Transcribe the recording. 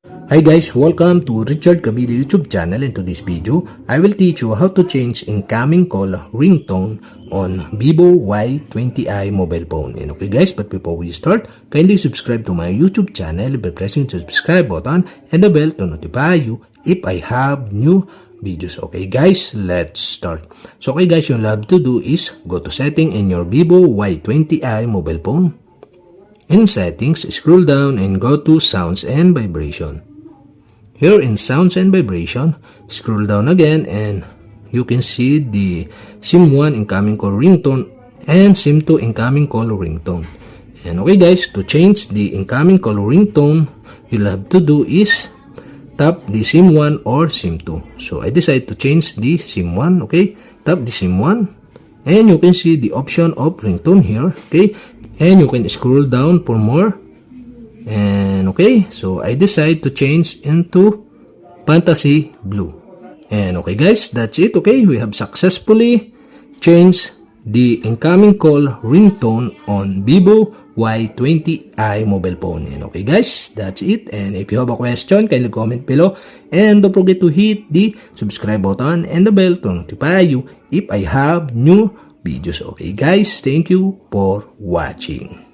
Hi guys, welcome to Richard Cabile YouTube channel. In today's video, I will teach you how to change incoming call ringtone on ViVO Y20i mobile phone. And okay guys, but before we start, kindly subscribe to my YouTube channel by pressing the subscribe button and the bell to notify you if I have new videos. Okay guys, let's start. So okay guys, you'll have to do is go to setting in your ViVO Y20i mobile phone. In settings, scroll down and go to sounds and vibration. Here in sounds and vibration, scroll down again and you can see the SIM1 incoming call ringtone and SIM2 incoming call ringtone. And okay guys, to change the incoming call ringtone, you'll have to do is tap the SIM1 or SIM2. So I decide to change the SIM1, okay? Tap the SIM1 and you can see the option of ringtone here, okay? And you can scroll down for more. And okay, so I decide to change into Fantasy Blue. And okay guys, that's it. Okay, we have successfully changed the incoming call ringtone on ViVO Y20i mobile phone. And okay guys, that's it. And if you have a question, kindly comment below. And don't forget to hit the subscribe button and the bell to notify you if I have new videos. Okay guys, thank you for watching.